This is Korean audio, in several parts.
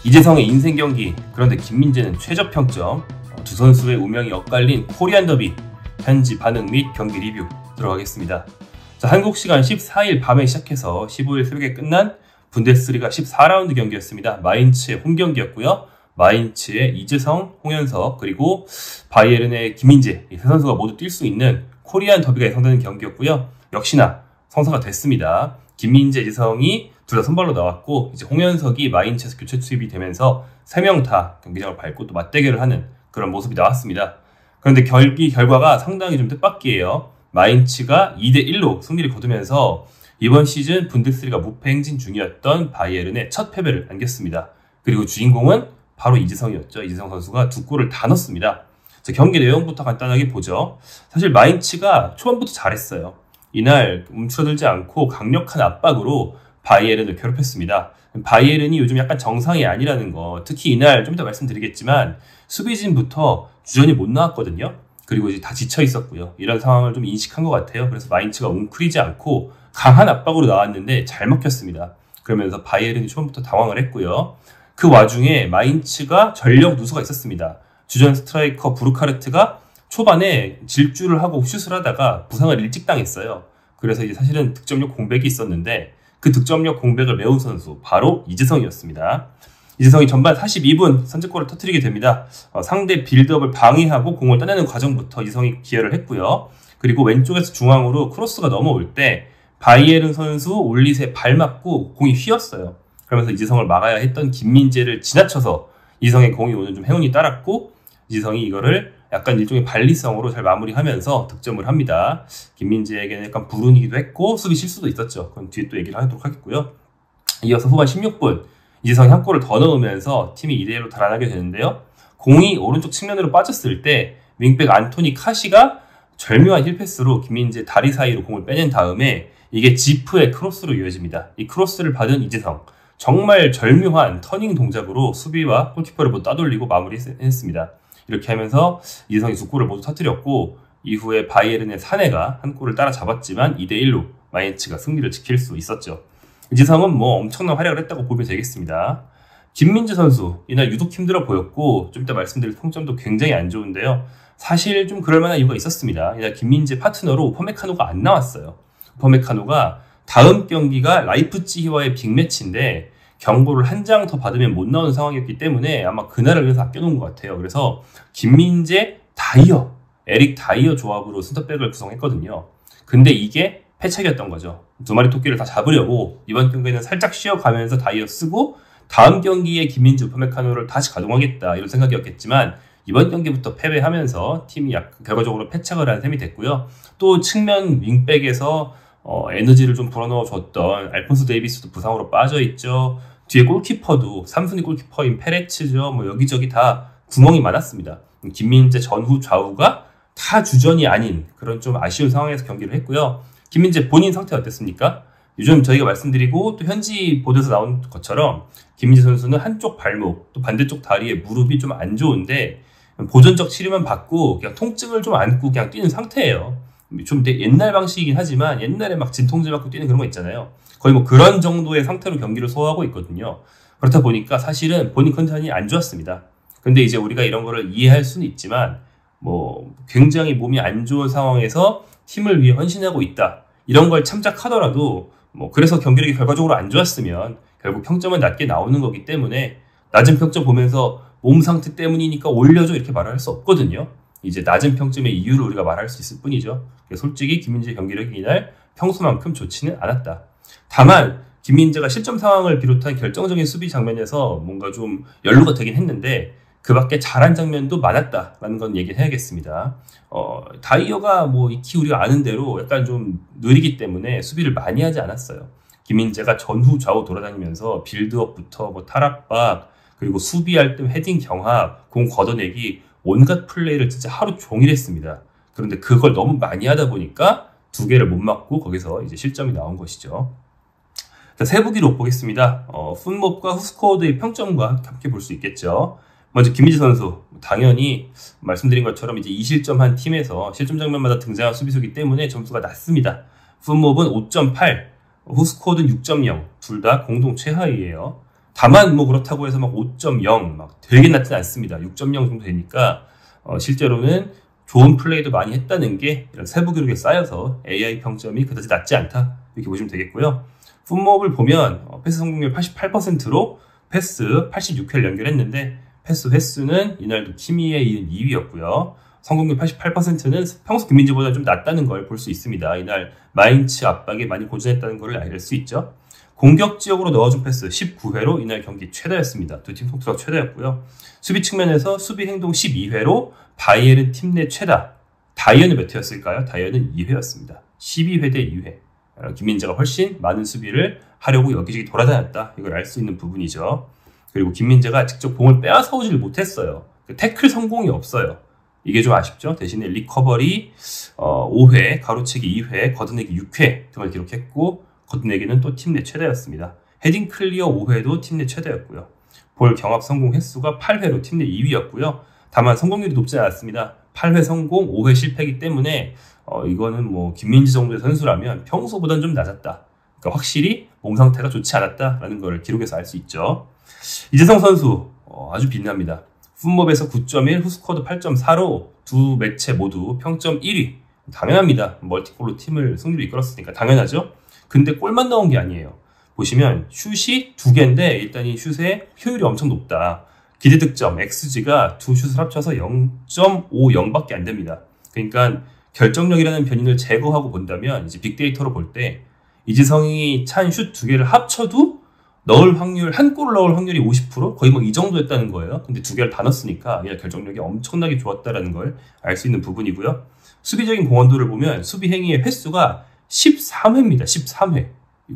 이재성의 인생 경기, 그런데 김민재는 최저평점. 두 선수의 운명이 엇갈린 코리안 더비, 현지 반응 및 경기 리뷰 들어가겠습니다. 자, 한국 시간 14일 밤에 시작해서 15일 새벽에 끝난 분데스리가 14라운드 경기였습니다. 마인츠의 홈 경기였고요. 마인츠의 이재성, 홍현석, 그리고 바이에른의 김민재, 이 세 선수가 모두 뛸 수 있는 코리안 더비가 예상되는 경기였고요. 역시나 성사가 됐습니다. 김민재, 이재성이 둘 다 선발로 나왔고, 이제 홍현석이 마인츠에서 교체 투입이 되면서 3명 다 경기장을 밟고 또 맞대결을 하는 그런 모습이 나왔습니다. 그런데 경기 결과가 상당히 좀 뜻밖이에요. 마인츠가 2대1로 승리를 거두면서 이번 시즌 분데스리가 무패 행진 중이었던 바이에른의 첫 패배를 안겼습니다. 그리고 주인공은 바로 이재성이었죠. 이재성 선수가 2골을 다 넣었습니다. 자, 경기 내용부터 간단하게 보죠. 사실 마인츠가 초반부터 잘했어요. 이날 움츠러들지 않고 강력한 압박으로 바이에른을 괴롭혔습니다. 바이에른이 요즘 약간 정상이 아니라는 거, 특히 이날 좀 이따 말씀드리겠지만 수비진부터 주전이 못 나왔거든요. 그리고 이제 다 지쳐 있었고요. 이런 상황을 좀 인식한 것 같아요. 그래서 마인츠가 웅크리지 않고 강한 압박으로 나왔는데 잘 먹혔습니다. 그러면서 바이에른이 초반부터 당황을 했고요. 그 와중에 마인츠가 전력 누수가 있었습니다. 주전 스트라이커 부르카르트가 초반에 질주를 하고 슛을 하다가 부상을 일찍 당했어요. 그래서 이제 사실은 득점력 공백이 있었는데 그 득점력 공백을 메운 선수 바로 이재성이었습니다. 이재성이 전반 42분 선제골을 터뜨리게 됩니다. 상대 빌드업을 방해하고 공을 따내는 과정부터 이재성이 기여를 했고요. 그리고 왼쪽에서 중앙으로 크로스가 넘어올 때 바이에른 선수 올릿에 발 맞고 공이 휘었어요. 그러면서 이재성을 막아야 했던 김민재를 지나쳐서 이재성의 공이 오늘 좀 행운이 따랐고, 이재성이 이거를 약간 일종의 발리성으로 잘 마무리하면서 득점을 합니다. 김민재에게는 약간 불운이기도 했고 수비 실수도 있었죠. 그건 뒤에 또 얘기를 하도록 하겠고요. 이어서 후반 16분 이재성이 한 골을 더 넣으면서 팀이 2대1로 달아나게 되는데요. 공이 오른쪽 측면으로 빠졌을 때 윙백 안토니 카시가 절묘한 힐패스로 김민재 다리 사이로 공을 빼낸 다음에 이게 지프의 크로스로 이어집니다. 이 크로스를 받은 이재성, 정말 절묘한 터닝 동작으로 수비와 골키퍼를 모두 따돌리고 마무리했습니다. 이렇게 하면서 이재성이 2골을 모두 터뜨렸고, 이후에 바이에른의 사네가 한 골을 따라잡았지만 2대1로 마인츠가 승리를 지킬 수 있었죠. 이재성은 뭐 엄청난 활약을 했다고 보면 되겠습니다. 김민재 선수, 이날 유독 힘들어 보였고 좀 이따 말씀드릴 통점도 굉장히 안 좋은데요. 사실 좀 그럴 만한 이유가 있었습니다. 이날 김민재 파트너로 우퍼메카노가 안 나왔어요. 우퍼메카노가 다음 경기가 라이프치히와의 빅매치인데 경고를 한 장 더 받으면 못 나오는 상황이었기 때문에 아마 그날을 위해서 아껴놓은 것 같아요. 그래서 김민재, 다이어, 에릭 다이어 조합으로 센터백을 구성했거든요. 근데 이게 패착이었던 거죠. 두 마리 토끼를 다 잡으려고 이번 경기에는 살짝 쉬어가면서 다이어 쓰고 다음 경기에 김민재, 우퍼메카노를 다시 가동하겠다 이런 생각이었겠지만 이번 경기부터 패배하면서 팀이 결과적으로 패착을 한 셈이 됐고요. 또 측면 윙백에서 에너지를 좀 불어넣어줬던 알폰소 데이비스도 부상으로 빠져있죠. 뒤에 골키퍼도 3순위 골키퍼인 페레츠죠. 뭐 여기저기 다 구멍이 많았습니다. 김민재 전후 좌우가 다 주전이 아닌 그런 좀 아쉬운 상황에서 경기를 했고요. 김민재 본인 상태 어땠습니까? 요즘 저희가 말씀드리고 또 현지 보도에서 나온 것처럼 김민재 선수는 한쪽 발목 또 반대쪽 다리에 무릎이 좀 안 좋은데 보존적 치료만 받고 그냥 통증을 좀 안고 그냥 뛰는 상태예요. 좀 옛날 방식이긴 하지만 옛날에 막 진통제 맞고 뛰는 그런 거 있잖아요. 거의 뭐 그런 정도의 상태로 경기를 소화하고 있거든요. 그렇다 보니까 사실은 본인 컨디션이 안 좋았습니다. 근데 이제 우리가 이런 거를 이해할 수는 있지만 뭐 굉장히 몸이 안 좋은 상황에서 팀을 위해 헌신하고 있다. 이런 걸 참작하더라도 뭐 그래서 경기력이 결과적으로 안 좋았으면 결국 평점은 낮게 나오는 거기 때문에 낮은 평점 보면서 몸 상태 때문이니까 올려줘 이렇게 말을 할 수 없거든요. 이제 낮은 평점의 이유를 우리가 말할 수 있을 뿐이죠. 솔직히 김민재 경기력이 이날 평소만큼 좋지는 않았다. 다만 김민재가 실점 상황을 비롯한 결정적인 수비 장면에서 뭔가 좀 연루가 되긴 했는데 그 밖에 잘한 장면도 많았다라는 건 얘기를 해야겠습니다. 다이어가 뭐 익히 우리가 아는 대로 약간 좀 느리기 때문에 수비를 많이 하지 않았어요. 김민재가 전후 좌우 돌아다니면서 빌드업부터 뭐 탈압박 그리고 수비할 때 헤딩 경합, 공 걷어내기 온갖 플레이를 진짜 하루 종일 했습니다. 그런데 그걸 너무 많이 하다 보니까 2개를 못 맞고 거기서 이제 실점이 나온 것이죠. 자, 세부 기록 보겠습니다. 풋몹과 후스코어드의 평점과 함께 볼 수 있겠죠. 먼저 김민재 선수, 당연히 말씀드린 것처럼 이제 2실점한 팀에서 실점 장면마다 등장한 수비수이기 때문에 점수가 낮습니다. 풋몹은 5.8, 후스코어드는 6.0, 둘 다 공동 최하위예요. 다만 뭐 그렇다고 해서 막 5.0 막 되게 낮진 않습니다. 6.0 정도 되니까 실제로는 좋은 플레이도 많이 했다는 게 이런 세부 기록에 쌓여서 AI 평점이 그다지 낮지 않다 이렇게 보시면 되겠고요. 풋몹을 보면 패스 성공률 88%로 패스 86회를 연결했는데 패스 횟수는 이날도 키미에 이은 2위였고요. 성공률 88%는 평소 김민재보다 좀 낮다는 걸 볼 수 있습니다. 이날 마인츠 압박에 많이 고전했다는 걸 알 수 있죠. 공격 지역으로 넣어준 패스 19회로 이날 경기 최다였습니다. 두 팀 통틀어 최다였고요. 수비 측면에서 수비 행동 12회로 바이에른 팀 내 최다. 다이어는 몇 회였을까요? 다이어는 2회였습니다. 12회 대 2회. 김민재가 훨씬 많은 수비를 하려고 여기저기 돌아다녔다. 이걸 알 수 있는 부분이죠. 그리고 김민재가 직접 공을 빼앗아 오지를 못했어요. 태클 성공이 없어요. 이게 좀 아쉽죠. 대신에 리커버리 5회, 가로채기 2회, 걷어내기 6회 등을 기록했고 걷어내기는 또 팀 내 최다였습니다. 헤딩 클리어 5회도 팀 내 최다였고요. 볼 경합 성공 횟수가 8회로 팀 내 2위였고요. 다만 성공률이 높지 않았습니다. 8회 성공, 5회 실패이기 때문에 이거는 뭐 김민재 정도의 선수라면 평소보다는 좀 낮았다. 그러니까 확실히 몸 상태가 좋지 않았다라는 걸 기록에서 알 수 있죠. 이재성 선수 아주 빛납니다. 풋몹에서 9.1, 후스코어도 8.4로 두 매체 모두 평점 1위. 당연합니다. 멀티골로 팀을 승리로 이끌었으니까 당연하죠. 근데 골만 넣은 게 아니에요. 보시면 슛이 2개인데 일단 이 슛의 효율이 엄청 높다. 기대 득점 XG가 두 슛을 합쳐서 0.50밖에 안 됩니다. 그러니까 결정력이라는 변인을 제거하고 본다면 이제 빅데이터로 볼 때 이재성이 찬 슛 2개를 합쳐도 넣을 확률, 한 골을 넣을 확률이 50%? 거의 뭐 이 정도였다는 거예요. 근데 2개를 다 넣었으니까 이날 결정력이 엄청나게 좋았다는 걸 알 수 있는 부분이고요. 수비적인 공헌도를 보면 수비 행위의 횟수가 13회입니다. 13회.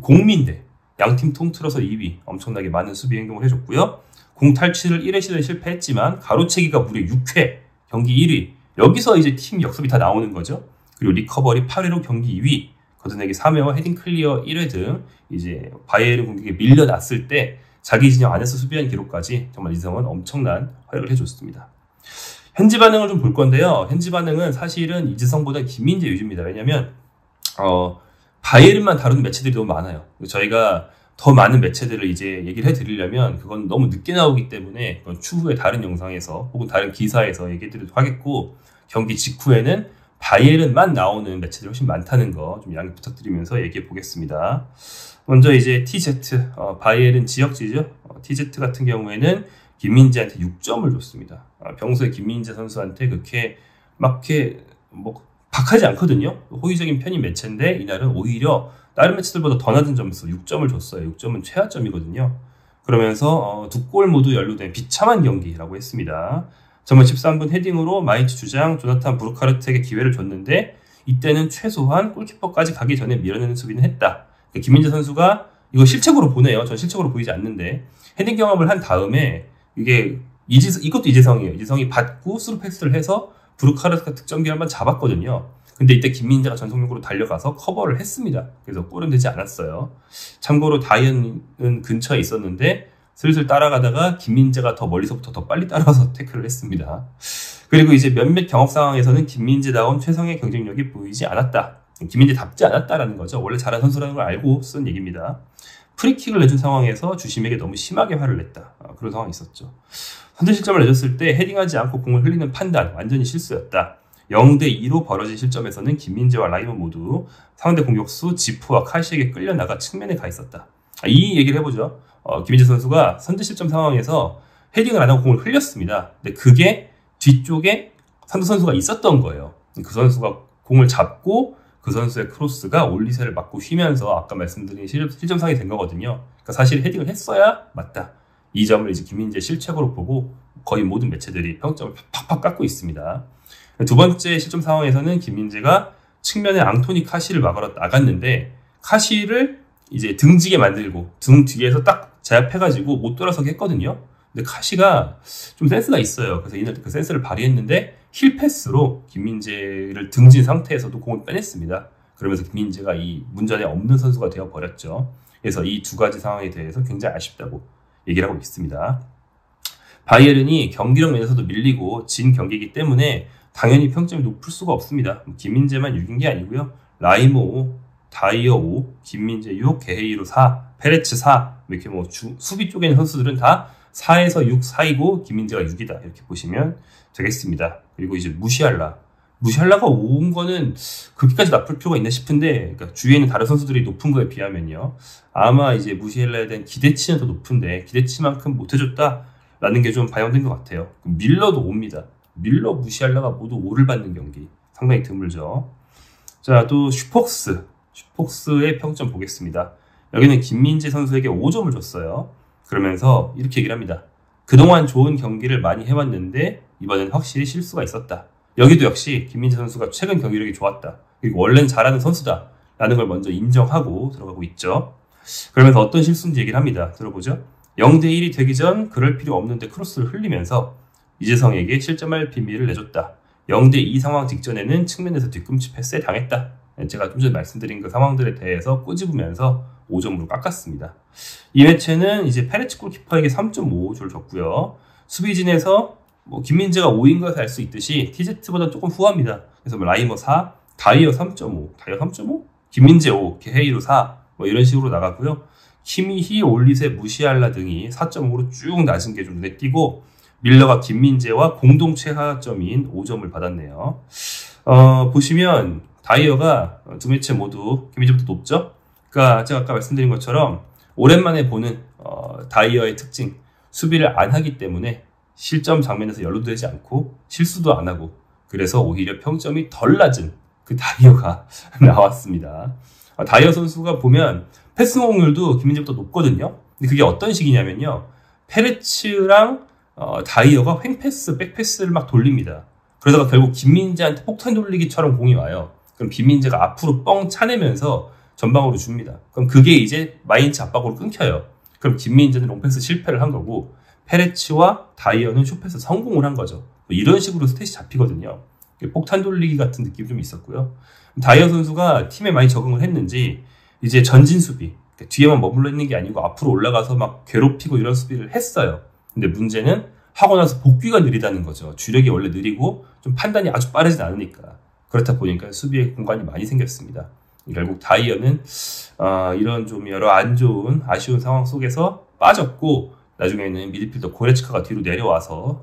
공민대. 양팀 통틀어서 2위. 엄청나게 많은 수비 행동을 해줬고요. 공 탈취를 1회 시도에 실패했지만 가로채기가 무려 6회. 경기 1위. 여기서 이제 팀 역습이 다 나오는 거죠. 그리고 리커버리 8회로 경기 2위. 걷어내기 3회와 헤딩 클리어 1회 등 이제 바이에른 공격에 밀려났을 때 자기 진영 안에서 수비한 기록까지 정말 이재성은 엄청난 활약을 해줬습니다. 현지 반응을 좀 볼 건데요. 현지 반응은 사실은 이재성보다 김민재 위주입니다. 왜냐면 바이에른만 다루는 매체들이 너무 많아요. 저희가 더 많은 매체들을 이제 얘기를 해드리려면 그건 너무 늦게 나오기 때문에 그건 추후에 다른 영상에서 혹은 다른 기사에서 얘기해드리도록 하겠고 경기 직후에는 바이에른만 나오는 매체들이 훨씬 많다는 거 좀 양해 부탁드리면서 얘기해 보겠습니다. 먼저 이제 TZ, 바이에른 지역지죠. TZ 같은 경우에는 김민재한테 6점을 줬습니다. 평소에 김민재 선수한테 그렇게 막 이렇게 뭐 박하지 않거든요. 호의적인 편인 매체인데 이날은 오히려 다른 매체들보다 더 낮은 점수 6점을 줬어요. 6점은 최하점이거든요. 그러면서 두 골 모두 연루된 비참한 경기라고 했습니다. 전반 13분 헤딩으로 마인츠 주장 조나탄 부르카르트에게 기회를 줬는데 이때는 최소한 골키퍼까지 가기 전에 밀어내는 수비는 했다. 김민재 선수가 이거 실책으로 보네요. 전 실책으로 보이지 않는데 헤딩 경험을 한 다음에 이것도 이재성이에요. 이재성이 받고 스루 패스를 해서 부르카르트가 득점기를 한번 잡았거든요. 근데 이때 김민재가 전속력으로 달려가서 커버를 했습니다. 그래서 골은 되지 않았어요. 참고로 다이언은 근처에 있었는데 슬슬 따라가다가 김민재가 더 멀리서부터 더 빨리 따라가서 태클을 했습니다. 그리고 이제 몇몇 경합 상황에서는 김민재다운 최상의 경쟁력이 보이지 않았다. 김민재답지 않았다라는 거죠. 원래 잘하는 선수라는 걸 알고 쓴 얘기입니다. 프리킥을 내준 상황에서 주심에게 너무 심하게 화를 냈다. 그런 상황이 있었죠. 선제 실점을 내줬을 때 헤딩하지 않고 공을 흘리는 판단 완전히 실수였다. 0대2로 벌어진 실점에서는 김민재와 라이먼 모두 상대 공격수 지프와 카시에게 끌려나가 측면에 가 있었다. 이 얘기를 해보죠. 김민재 선수가 선제 실점 상황에서 헤딩을 안 하고 공을 흘렸습니다. 근데 그게 뒤쪽에 상대 선수가 있었던 거예요. 그 선수가 공을 잡고 그 선수의 크로스가 올리세를 맞고 휘면서 아까 말씀드린 실점상이 된 거거든요. 그러니까 사실 헤딩을 했어야 맞다. 이 점을 이제 김민재 실책으로 보고 거의 모든 매체들이 평점을 팍팍 깎고 있습니다. 두 번째 실점 상황에서는 김민재가 측면에 앙토니 카시를 막으러 나갔는데 카시를 이제 등지게 만들고 등 뒤에서 딱 제압해가지고 못 돌아서게 했거든요. 근데 카시가 좀 센스가 있어요. 그래서 이날 그 센스를 발휘했는데 힐패스로 김민재를 등진 상태에서도 공을 빼냈습니다. 그러면서 김민재가 이 문전에 없는 선수가 되어버렸죠. 그래서 이 두 가지 상황에 대해서 굉장히 아쉽다고 얘기를 하고 있습니다. 바이에른이 경기력 면에서도 밀리고 진 경기이기 때문에 당연히 평점이 높을 수가 없습니다. 김민재만 6인 게 아니고요. 라이모, 다이어 5, 김민재 6, 게헤이로 4, 페레츠 4 이렇게 뭐 수비 쪽에 있는 선수들은 다 4에서 6 사이고 김민재가 6이다 이렇게 보시면 되겠습니다. 그리고 이제 무시할라가 온 거는 그렇게까지 나쁠 필요가 있나 싶은데, 그러니까 주위에 있는 다른 선수들이 높은 거에 비하면요, 아마 이제 무시할라에 대한 기대치는 더 높은데 기대치만큼 못해줬다라는 게 좀 반영된 것 같아요. 밀러도 옵니다. 밀러, 무시할라가 모두 5를 받는 경기 상당히 드물죠. 자, 또 슈폭스의 평점 보겠습니다. 여기는 김민재 선수에게 5점을 줬어요. 그러면서 이렇게 얘기를 합니다. 그동안 좋은 경기를 많이 해왔는데 이번엔 확실히 실수가 있었다. 여기도 역시 김민재 선수가 최근 경기력이 좋았다. 그리고 원래는 잘하는 선수다 라는 걸 먼저 인정하고 들어가고 있죠. 그러면서 어떤 실수인지 얘기를 합니다. 들어보죠. 0대1이 되기 전 그럴 필요 없는데 크로스를 흘리면서 이재성에게 실점할 비밀을 내줬다. 0대2 상황 직전에는 측면에서 뒤꿈치 패스에 당했다. 제가 좀 전에 말씀드린 그 상황들에 대해서 꼬집으면서 5점으로 깎았습니다. 이 매체는 이제 페레츠 골키퍼에게 3.5를 줬고요. 수비진에서 뭐 김민재가 5인 것을 알 수 있듯이 TZ보다 조금 후합니다. 그래서 뭐 라이머 4, 다이어 3.5, 김민재 5, 게헤이로 4 뭐 이런 식으로 나가고요. 키미히, 올리세, 무시할라 등이 4.5로 쭉 낮은 게 좀 눈에 띄고, 밀러가 김민재와 공동 최하점인 5점을 받았네요. 보시면 다이어가 두 매체 모두 김민재부터 높죠? 그러니까 제가 아까 말씀드린 것처럼 오랜만에 보는 다이어의 특징, 수비를 안 하기 때문에 실점 장면에서 연루되지 않고 실수도 안 하고, 그래서 오히려 평점이 덜 낮은 그 다이어가 나왔습니다. 다이어 선수가 보면 패스 성공률도 김민재보다 높거든요. 근데 그게 어떤 식이냐면요, 페레츠랑 다이어가 횡패스, 백패스를 막 돌립니다. 그러다가 결국 김민재한테 폭탄 돌리기처럼 공이 와요. 그럼 김민재가 앞으로 뻥 차내면서 전방으로 줍니다. 그럼 그게 이제 마인츠 압박으로 끊겨요. 그럼 김민재는 롱패스 실패를 한 거고, 페레츠와 다이어는 숏패스 성공을 한 거죠. 이런 식으로 스탯이 잡히거든요. 폭탄 돌리기 같은 느낌이 좀 있었고요. 다이어 선수가 팀에 많이 적응을 했는지 이제 전진 수비, 그러니까 뒤에만 머물러 있는 게 아니고 앞으로 올라가서 막 괴롭히고 이런 수비를 했어요. 근데 문제는 하고 나서 복귀가 느리다는 거죠. 주력이 원래 느리고 좀 판단이 아주 빠르진 않으니까. 그렇다 보니까 수비에 공간이 많이 생겼습니다. 결국 다이어는 이런 좀 여러 안 좋은 아쉬운 상황 속에서 빠졌고, 나중에는 미드필더 고레츠카가 뒤로 내려와서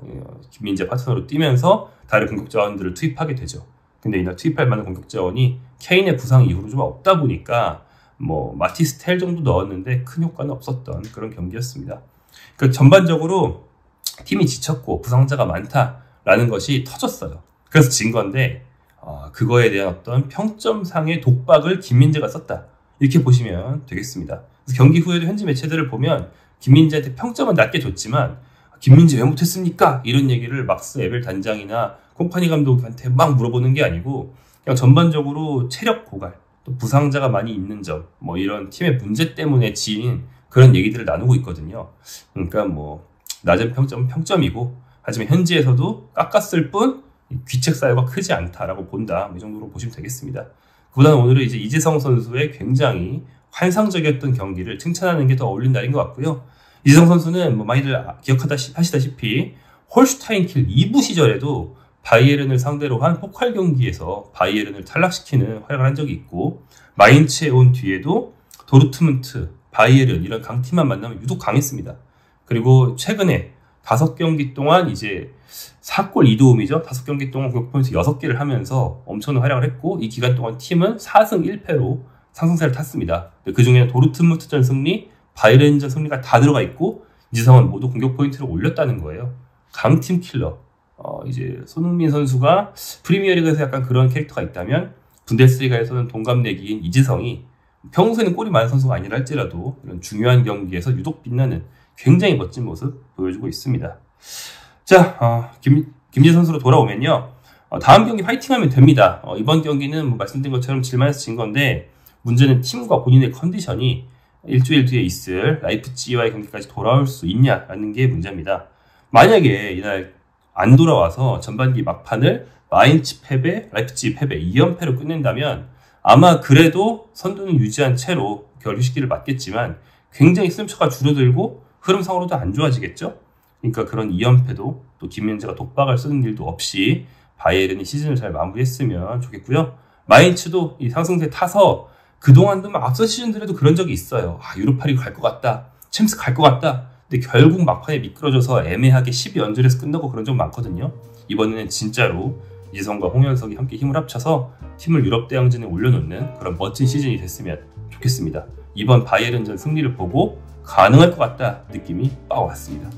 김민재 파트너로 뛰면서 다른 공격 자원들을 투입하게 되죠. 근데 이날 투입할 만한 공격 자원이 케인의 부상 이후로 좀 없다 보니까 뭐 마티스 텔 정도 넣었는데 큰 효과는 없었던 그런 경기였습니다. 그러니까 전반적으로 팀이 지쳤고 부상자가 많다라는 것이 터졌어요. 그래서 진 건데 그거에 대한 어떤 평점상의 독박을 김민재가 썼다, 이렇게 보시면 되겠습니다. 그래서 경기 후에도 현지 매체들을 보면 김민재한테 평점은 낮게 줬지만 김민재 왜 못했습니까? 이런 얘기를 막스 에벨 단장이나 콤파니 감독한테 막 물어보는 게 아니고 그냥 전반적으로 체력 고갈, 또 부상자가 많이 있는 점, 뭐 이런 팀의 문제 때문에 진 그런 얘기들을 나누고 있거든요. 그러니까 뭐 낮은 평점은 평점이고, 하지만 현지에서도 깎았을 뿐 귀책 사유가 크지 않다라고 본다, 이 정도로 보시면 되겠습니다. 그보다는 오늘은 이제 이재성 선수의 굉장히 환상적이었던 경기를 칭찬하는 게 더 어울린 날인 것 같고요. 이재성 선수는 뭐 많이들 기억하시다시피 홀슈타인킬 2부 시절에도 바이에른을 상대로 한 포칼 경기에서 바이에른을 탈락시키는 활약을 한 적이 있고, 마인츠에 온 뒤에도 도르트문트, 바이에른 이런 강팀만 만나면 유독 강했습니다. 그리고 최근에 5경기 동안 이제 4골 2도움이죠. 5경기 동안 공격 포인트 6개를 하면서 엄청난 활약을 했고, 이 기간 동안 팀은 4승 1패로 상승세를 탔습니다. 그 중에는 도르트문트전 승리, 바이에른전 승리가 다 들어가 있고, 이재성은 모두 공격 포인트를 올렸다는 거예요. 강팀 킬러. 이제 손흥민 선수가 프리미어리그에서 약간 그런 캐릭터가 있다면, 분데스리가에서는 동갑내기인 이재성이 평소에는 골이 많은 선수가 아니라 할지라도 이런 중요한 경기에서 유독 빛나는 굉장히 멋진 모습 보여주고 있습니다. 자, 김민재 선수로 돌아오면요, 다음 경기 파이팅하면 됩니다. 이번 경기는 뭐 말씀드린 것처럼 질만해서 진 건데, 문제는 팀과 본인의 컨디션이 일주일 뒤에 있을 라이프치히와의 경기까지 돌아올 수 있냐라는 게 문제입니다. 만약에 이날 안 돌아와서 전반기 막판을 마인츠 패배, 라이프치히 패배 2연패로 끝낸다면 아마 그래도 선두는 유지한 채로 겨울 휴식기를 맞겠지만 굉장히 승차가 줄어들고 흐름상으로도 안 좋아지겠죠? 그러니까 그런 2연패도 또 김민재가 독박을 쓰는 일도 없이 바이에른이 시즌을 잘 마무리했으면 좋겠고요. 마인츠도 이 상승세 타서 그동안도 막 앞서 시즌들에도 그런 적이 있어요. 유로파리그 갈 것 같다. 챔스 갈 것 같다. 근데 결국 막판에 미끄러져서 애매하게 12연전에서 끝나고 그런 적 많거든요. 이번에는 진짜로 이성과 홍현석이 함께 힘을 합쳐서 팀을 유럽 대항전에 올려놓는 그런 멋진 시즌이 됐으면 좋겠습니다. 이번 바이에른전 승리를 보고 가능할 것 같다 느낌이 빡 왔습니다.